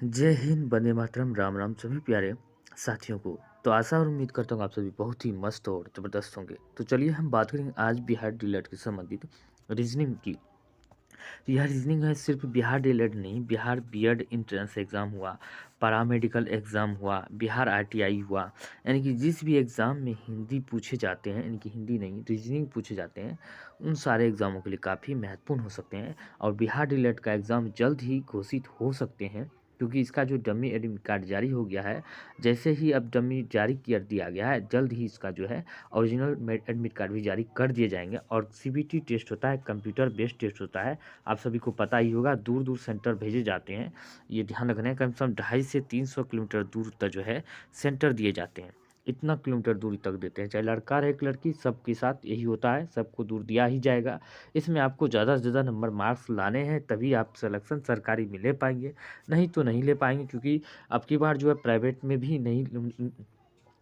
जय हिंद, वंदे मातरम, राम राम सभी प्यारे साथियों को। तो आशा और उम्मीद करता हूँ आप सभी बहुत ही मस्त और ज़बरदस्त होंगे। तो चलिए हम बात करेंगे आज बिहार डीएलएड के संबंधित रीजनिंग की। तो यह रीजनिंग है, सिर्फ बिहार डीएलएड नहीं, बिहार बीएड एंट्रेंस एग्ज़ाम हुआ, पैरामेडिकल एग्ज़ाम हुआ, बिहार आईटीआई हुआ, यानी कि जिस भी एग्ज़ाम में हिंदी पूछे जाते हैं, यानी कि हिंदी नहीं रीजनिंग पूछे जाते हैं, उन सारे एग्ज़ामों के लिए काफ़ी महत्वपूर्ण हो सकते हैं। और बिहार डीएलएड का एग्ज़ाम जल्द ही घोषित हो सकते हैं, क्योंकि इसका जो डमी एडमिट कार्ड जारी हो गया है, जैसे ही अब डमी जारी कर दिया गया है, जल्द ही इसका जो है ओरिजिनल एडमिट कार्ड भी जारी कर दिए जाएंगे। और सीबीटी टेस्ट होता है, कंप्यूटर बेस्ड टेस्ट होता है, आप सभी को पता ही होगा। दूर दूर सेंटर भेजे जाते हैं, ये ध्यान रखना है। कम से कम 250 से 300 किलोमीटर दूर तक जो है सेंटर दिए जाते हैं, इतना किलोमीटर दूरी तक देते हैं। चाहे लड़का रहे कि लड़की, सबके साथ यही होता है, सबको दूर दिया ही जाएगा। इसमें आपको ज़्यादा से ज़्यादा नंबर मार्क्स लाने हैं, तभी आप सिलेक्शन सरकारी में ले पाएंगे, नहीं तो नहीं ले पाएंगे। क्योंकि अब की बार जो है प्राइवेट में भी नहीं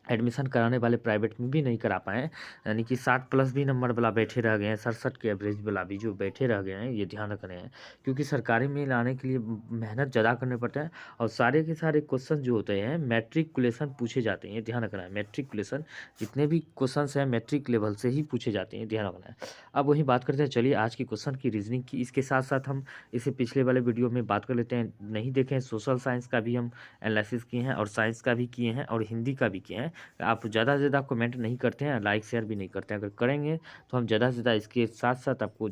एडमिशन कराने वाले प्राइवेट में भी नहीं करा पाए, यानी कि 60 प्लस भी नंबर वाला बैठे रह गए हैं, 67 के एवरेज वाला भी जो बैठे रह गए हैं, ये ध्यान रख रहे हैं। क्योंकि सरकारी में लाने के लिए मेहनत ज़्यादा करने पड़ता है, और सारे के सारे क्वेश्चन जो होते हैं मैट्रिकुलेशन पूछे जाते हैं, ये ध्यान रखना है। मैट्रिकुलेशन जितने भी क्वेश्चन हैं मैट्रिक लेवल से ही पूछे जाते हैं, ध्यान रखना है। अब वही बात करते हैं, चलिए आज की क्वेश्चन की रीजनिंग की। इसके साथ साथ हम इसे पिछले वाले वीडियो में बात कर लेते हैं, नहीं देखें, सोशल साइंस का भी हम एनालिसिस किए हैं, और साइंस का भी किए हैं, और हिंदी का भी किए हैं। आप ज़्यादा से ज़्यादा कमेंट नहीं करते हैं, लाइक शेयर भी नहीं करते हैं। अगर करेंगे तो हम ज़्यादा से ज़्यादा इसके साथ साथ आपको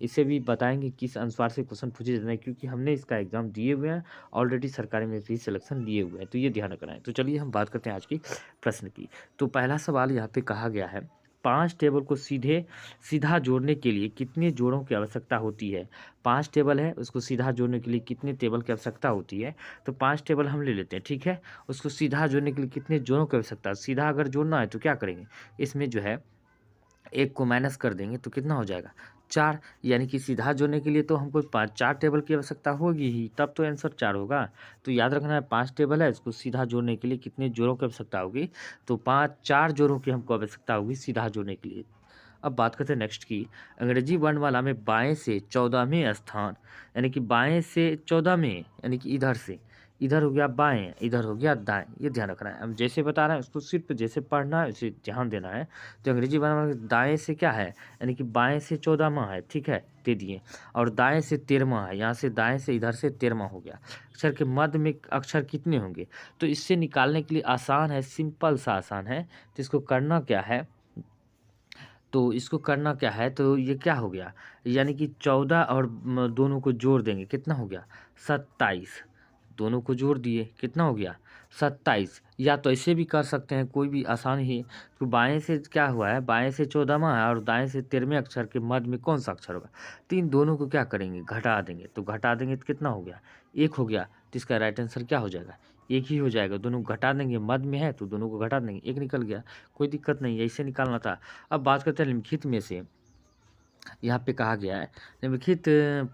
इसे भी बताएंगे किस अनुसार से क्वेश्चन पूछे जाते हैं, क्योंकि हमने इसका एग्ज़ाम दिए हुए हैं ऑलरेडी, सरकारी में भी सिलेक्शन लिए हुए हैं, तो ये ध्यान रखना है। तो चलिए हम बात करते हैं आज की प्रश्न की। तो पहला सवाल यहाँ पे कहा गया है, 5 टेबल को सीधा जोड़ने के लिए कितने जोड़ों की आवश्यकता होती है। 5 टेबल है, उसको सीधा जोड़ने के लिए कितने टेबल की आवश्यकता होती है। तो 5 टेबल हम ले लेते हैं, ठीक है। उसको सीधा जोड़ने के लिए कितने जोड़ों की आवश्यकता है। सीधा अगर जोड़ना है तो क्या करेंगे, इसमें जो है एक को माइनस कर देंगे तो कितना हो जाएगा, 4। यानी कि सीधा जोड़ने के लिए तो हमको 4 टेबल की आवश्यकता होगी ही, तब तो आंसर 4 होगा। तो याद रखना है, 5 टेबल है, इसको सीधा जोड़ने के लिए कितने जोड़ों की आवश्यकता होगी, तो 4 जोड़ों की हमको आवश्यकता होगी सीधा जोड़ने के लिए। अब बात करते हैं नेक्स्ट की, अंग्रेजी वर्णमाला में बाएं से 14वें स्थान, यानी कि बाएं से 14वें, यानी कि इधर से, इधर हो गया बाएं, इधर हो गया दाएं, ये ध्यान रखना है। हम जैसे बता रहे हैं उसको सिर्फ जैसे पढ़ना है, उसे ध्यान देना है। तो अंग्रेजी वर्णमाला में दाएं से क्या है, यानी कि बाएं से 14वां है, ठीक है, दे दिए। और दाएं से 13वां है, यहाँ से दाएं से इधर से 13वां हो गया। अक्षर के मध्य में अक्षर कितने होंगे, तो इससे निकालने के लिए आसान है, सिंपल सा आसान है। तो इसको करना क्या है, तो इसको करना क्या है, तो ये क्या हो गया, यानी कि 14 और दोनों को जोड़ देंगे, कितना हो गया, 27। दोनों को जोड़ दिए, कितना हो गया, 27। या तो ऐसे भी कर सकते हैं, कोई भी आसान ही। तो बाएं से क्या हुआ है, बाएं से 14वां है, और दाएं से 13वें अक्षर के मध्य में कौन सा अक्षर होगा, तो इन दोनों को क्या करेंगे, घटा देंगे। तो घटा देंगे तो कितना हो गया, 1 हो गया। तो इसका राइट आंसर क्या हो जाएगा, 1 ही हो जाएगा। दोनों घटा देंगे, मध्य में है तो दोनों को घटा देंगे, 1 निकल गया, कोई दिक्कत नहीं है, ऐसे निकालना था। अब बात करते हैं निम्नलिखित में से, यहाँ पे कहा गया है निम्नलिखित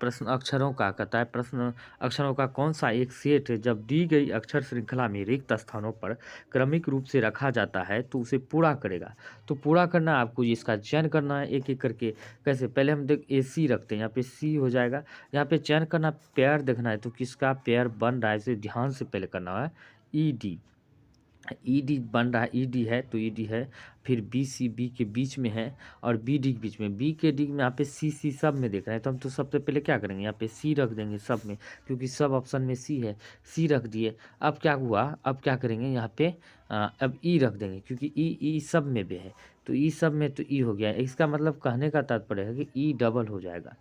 प्रश्न अक्षरों का, कहता है प्रश्न अक्षरों का कौन सा एक सेट जब दी गई अक्षर श्रृंखला में रिक्त स्थानों पर क्रमिक रूप से रखा जाता है तो उसे पूरा करेगा। तो पूरा करना आपको इसका चयन करना है एक एक करके। कैसे, पहले हम देख ए सी रखते हैं, यहाँ पे सी हो जाएगा। यहाँ पे चयन करना, पेयर देखना है, तो किसका पेयर बन रहा है इसे ध्यान से पहले करना है। ई डी, ई डी बन रहा है, ई डी है तो ई डी है, फिर बी सी बी के बीच में है, और बी डी के बीच में, बी के डी में, यहाँ पे सी सी सब में देख रहे हैं, तो हम तो सबसे पहले क्या करेंगे, यहाँ पे सी रख देंगे सब में, क्योंकि सब ऑप्शन में सी है, सी रख दिए। अब क्या हुआ, अब क्या करेंगे यहाँ पे, अब ई रख देंगे, क्योंकि ई सब में भी है, तो ई सब में तो ई हो गया। इसका मतलब कहने का तात्पर्य है कि ई डबल हो जाएगा,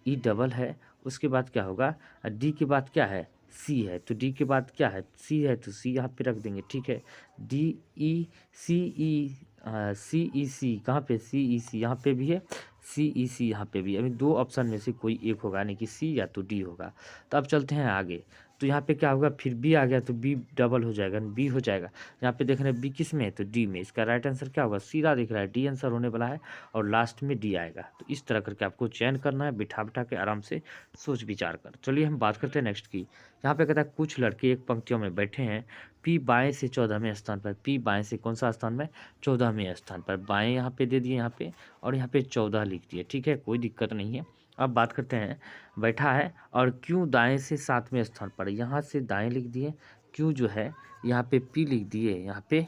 ई डबल है। उसके बाद क्या होगा, डी के बाद क्या है, सी है, तो डी के बाद क्या है, सी है, तो सी यहाँ पे रख देंगे, ठीक है। डी ई सी ई, सी ई सी कहाँ पे, सी ई सी यहाँ पे भी है, सी ई सी यहाँ पे भी है। अभी 2 ऑप्शन में से कोई एक होगा, यानी कि सी या तो डी होगा। तो अब चलते हैं आगे, तो यहाँ पे क्या होगा, फिर बी आ गया तो बी डबल हो जाएगा, बी हो जाएगा। यहाँ पे देख रहे हैं बी किस में है, तो डी में। इसका राइट आंसर क्या होगा, सीधा दिख रहा है, डी आंसर होने वाला है, और लास्ट में डी आएगा। तो इस तरह करके आपको चयन करना है, बिठा बिठा के आराम से सोच विचार कर। चलिए हम बात करते हैं नेक्स्ट की। यहाँ पे कहता है कुछ लड़के एक पंक्तियों में बैठे हैं, पी बाएं से 14वें स्थान पर, पी बाएं से कौन सा स्थान में, 14वें स्थान पर। बाएं यहाँ पे दे दिए यहाँ पे, और यहाँ पे 14 लिख दिए, ठीक है, कोई दिक्कत नहीं है। अब बात करते हैं, बैठा है और क्यों दाएं से 7वें स्थान पर, यहाँ से दाएं लिख दिए, क्यों जो है यहाँ पे पी लिख दिए, यहाँ पे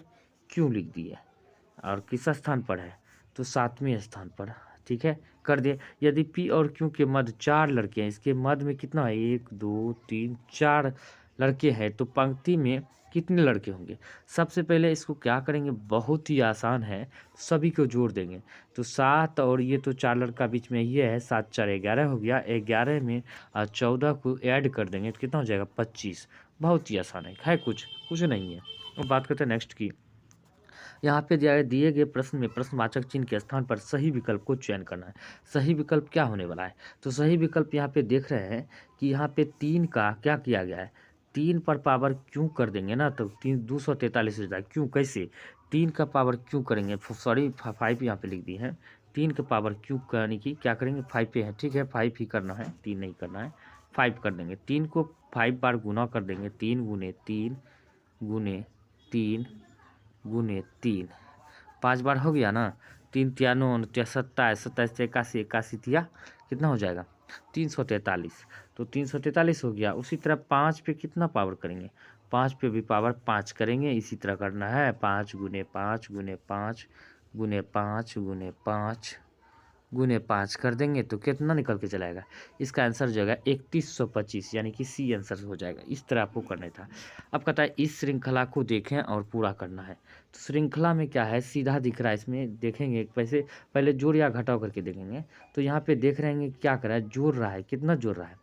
क्यों लिख दिए, और किस स्थान पर है, तो 7वें स्थान पर। ठीक है, कर दिए। यदि पी और क्यू के मध्य 4 लड़के हैं, इसके मध्य में कितना है, 1 2 3 4 लड़के हैं, तो पंक्ति में कितने लड़के होंगे। सबसे पहले इसको क्या करेंगे, बहुत ही आसान है, सभी को जोड़ देंगे। तो 7 और ये तो 4 लड़का बीच में ये है, 7 4 11 हो गया, 11 में 14 को ऐड कर देंगे तो कितना हो जाएगा, 25। बहुत ही आसान है, कुछ नहीं है। अब बात करते हैं नेक्स्ट की। यहाँ पे दिए गए प्रश्न में प्रश्नवाचक चिन्ह के स्थान पर सही विकल्प को चयन करना है। सही विकल्प क्या होने वाला है, तो सही विकल्प यहाँ पे देख रहे हैं कि यहाँ पे 3 का क्या किया गया है, 3 पर पावर क्यों कर देंगे ना, तो 3 243 हो जाएगा। क्यों, कैसे, 3 का पावर क्यों करेंगे, सॉरी 5 यहाँ पे लिख दी है, 3 का पावर क्यों करने की क्या करेंगे, 5 पे है, ठीक है 5 ही करना है, 3 नहीं करना है, 5 कर देंगे। 3 को 5 बार गुना कर देंगे, 3 गुने 3 गुने 3 गुने 3, 5 बार हो गया ना, 3 तिया 9 तिया 27, 27 से 81, 81 तिया कितना हो जाएगा, 343। तो 343 हो गया। उसी तरह 5 पे कितना पावर करेंगे, 5 पे भी पावर 5 करेंगे, इसी तरह करना है, 5 गुने 5 गुने 5 गुने 5 गुने 5 गुने 5 कर देंगे तो कितना निकल के चलाएगा, इसका आंसर जो है 3125, यानी कि सी आंसर हो जाएगा। इस तरह आपको करना था। अब कहता है इस श्रृंखला को देखें और पूरा करना है। तो श्रृंखला में क्या है, सीधा दिख रहा है, इसमें देखेंगे वैसे पहले जोड़ या घटाव करके देखेंगे। तो यहाँ पे देख रहे हैं क्या कर रहा है, जोड़ रहा है, कितना जोड़ रहा है,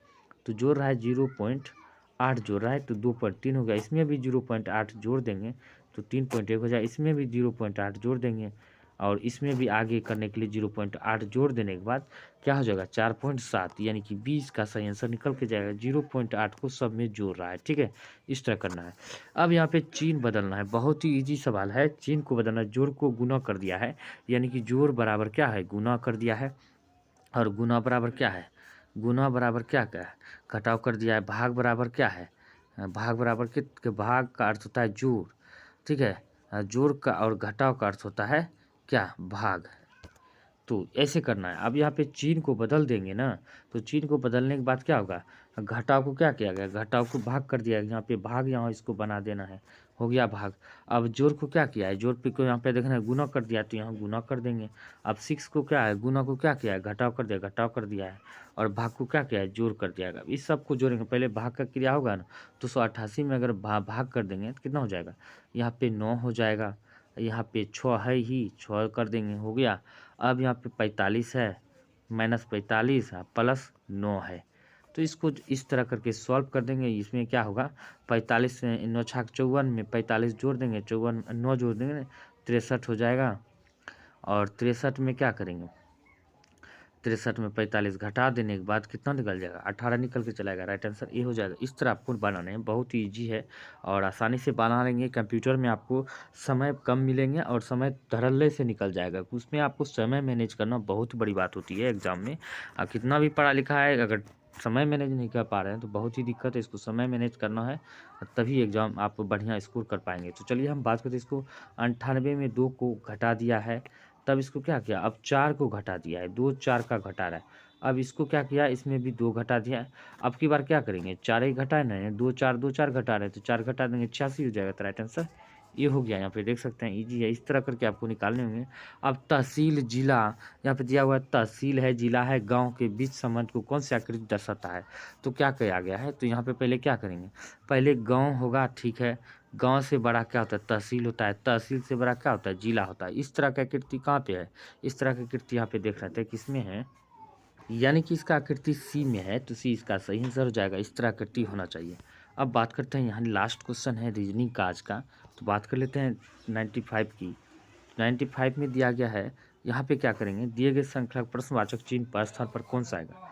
तो जोड़ रहा है 0.8 जोड़ रहा है, तो 2.3 हो गया। इसमें भी 0.8 जोड़ देंगे तो 3.1 हो जाए, इसमें भी 0.8 जोड़ देंगे और इसमें भी आगे करने के लिए 0.8 जोड़ देने के बाद क्या हो जाएगा, 4.7, यानी कि 20 का सही आंसर निकल के जाएगा। 0.8 को सब में जोड़ रहा है, ठीक है, इस तरह करना है। अब यहाँ पे चिन्ह बदलना है, बहुत ही इजी सवाल है। चिन्ह को बदलना, जोड़ को गुना कर दिया है, यानी कि जोड़ बराबर क्या है, गुना कर दिया है, और गुना बराबर क्या है, गुना बराबर क्या क्या है, घटाव कर दिया है। भाग बराबर क्या है, भाग बराबर के भाग का अर्थ होता है जोड़, ठीक है, जोड़ का और घटाव का अर्थ होता है क्या, भाग। तो ऐसे करना है। अब यहाँ पे चिन्ह को बदल देंगे ना, तो चिन्ह को बदलने के बाद क्या होगा, घटाव को क्या किया गया, घटाव को भाग कर दिया, यहाँ पे भाग, यहाँ इसको बना देना है, हो गया भाग। अब जोड़ को क्या किया है, जोड़ पे को यहाँ पे देखना है, गुना कर दिया, तो यहाँ गुना कर देंगे। अब 6 को क्या है, गुना को क्या किया है, घटाव कर दिया, घटाव कर दिया है, और भाग को क्या किया है, जोड़ कर दिया है। इस सब को जोड़ेंगे, पहले भाग का क्रिया होगा ना, तो 188 में अगर भाग कर देंगे तो कितना हो जाएगा, यहाँ पे 9 हो जाएगा, यहाँ पे 6 है ही, 6 कर देंगे, हो गया। अब यहाँ पे 45 है, -45 प्लस 9 है, तो इसको इस तरह करके सॉल्व कर देंगे। इसमें क्या होगा, 45 से 9 छाक 54 में 45 जोड़ देंगे, 54 9 जोड़ देंगे, 63 हो जाएगा। और 63 में क्या करेंगे, 63 में 45 घटा देने के बाद कितना निकल जाएगा, 18 निकल के चलाएगा, राइट आंसर ये हो जाएगा। इस तरह आपको बनाने हैं, बहुत ही ईजी है और आसानी से बना लेंगे। कंप्यूटर में आपको समय कम मिलेंगे और समय धड़ल्ले से निकल जाएगा। उसमें आपको समय मैनेज करना बहुत बड़ी बात होती है एग्जाम में। कितना भी पढ़ा लिखा है, अगर समय मैनेज नहीं कर पा रहे हैं तो बहुत ही दिक्कत है। इसको समय मैनेज करना है, तभी एग्जाम आप बढ़िया स्कोर कर पाएंगे। तो चलिए हम बात करते हैं, इसको 98 में 2 को घटा दिया है, तब इसको क्या किया, अब 4 को घटा दिया है, 2 4 का घटा रहा है। अब इसको क्या किया, इसमें भी 2 घटा दिया है। अब की बार क्या करेंगे, 4 ही घटाए ना, 2 4 घटा रहे हैं, तो 4 घटा देंगे, 86 हो जाएगा। तो राइट आंसर ये हो गया। यहाँ पे देख सकते हैं, इजी है, इस तरह करके आपको निकालने होंगे। अब तहसील जिला, यहाँ पे दिया हुआ है तहसील है, जिला है, गांव के बीच संबंध को कौन सी आकृति दर्शाता है, तो क्या किया गया है, तो यहाँ पे पहले क्या करेंगे, पहले गांव होगा, ठीक है, गांव से बड़ा क्या होता है, तहसील होता है, तहसील से बड़ा क्या होता है, जिला होता है। इस तरह की आकृति कहाँ पे है, इस तरह की आकृति यहाँ पे देख रहे थे किसमें है, यानी कि इसका आकृति सी में है, तो सी इसका सही आंसर हो जाएगा। इस तरह आकृति होना चाहिए। अब बात करते हैं, यहाँ लास्ट क्वेश्चन है रीजनिंग का आज का, तो बात कर लेते हैं 95 की। 95 में दिया गया है, यहाँ पे क्या करेंगे, दिए गए श्रृंखला प्रश्नवाचक चिन्ह पर स्थान पर कौन सा आएगा,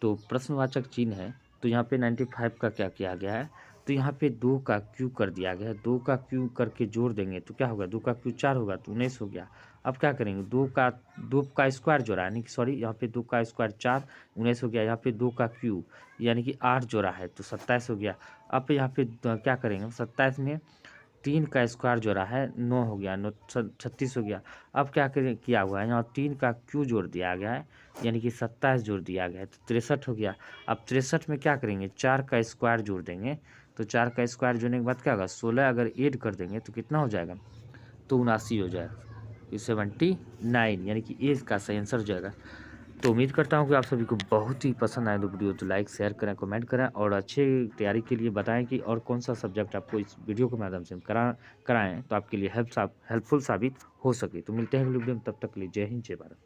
तो प्रश्नवाचक चिन्ह है, तो यहाँ पे 95 का क्या किया गया है, तो यहाँ पे 2 का क्यू कर दिया गया है, 2 का क्यू करके जोड़ देंगे तो क्या होगा, 2 का क्यू 4 होगा, तो 19 हो गया। अब क्या करेंगे, 2 का स्क्वायर जोड़ा है, यानी कि सॉरी, यहाँ पे 2 का स्क्वायर 4, 19 हो गया। यहाँ पे 2 का क्यू यानी कि 8 जोड़ा है, तो 27 हो गया। अब यहाँ पे क्या करेंगे, 27 में 3 का स्क्वायर जोड़ा है 9 हो गया, 9 36 हो गया। अब क्या किया हुआ है, यहाँ 3 का क्यू जोड़ दिया गया है, यानी कि 27 जोड़ दिया गया है, तो 63 हो गया। अब 63 में क्या करेंगे, 4 का स्क्वायर जोड़ देंगे, तो 4 का स्क्वायर जोड़ने के बाद क्या होगा, 16 अगर ऐड कर देंगे तो कितना हो जाएगा, तो 79 हो जाएगा, 79, यानी कि ए का सही आंसर हो जाएगा। तो उम्मीद करता हूँ कि आप सभी को बहुत ही पसंद आए तो वीडियो तो लाइक शेयर करें, कमेंट करें और अच्छे तैयारी के लिए बताएं कि और कौन सा सब्जेक्ट आपको इस वीडियो के माध्यम से कराएं तो आपके लिए हेल्पफुल साबित हो सके। तो मिलते हैं अगले वीडियो में, तब तक के लिए जय हिंद जय भारत।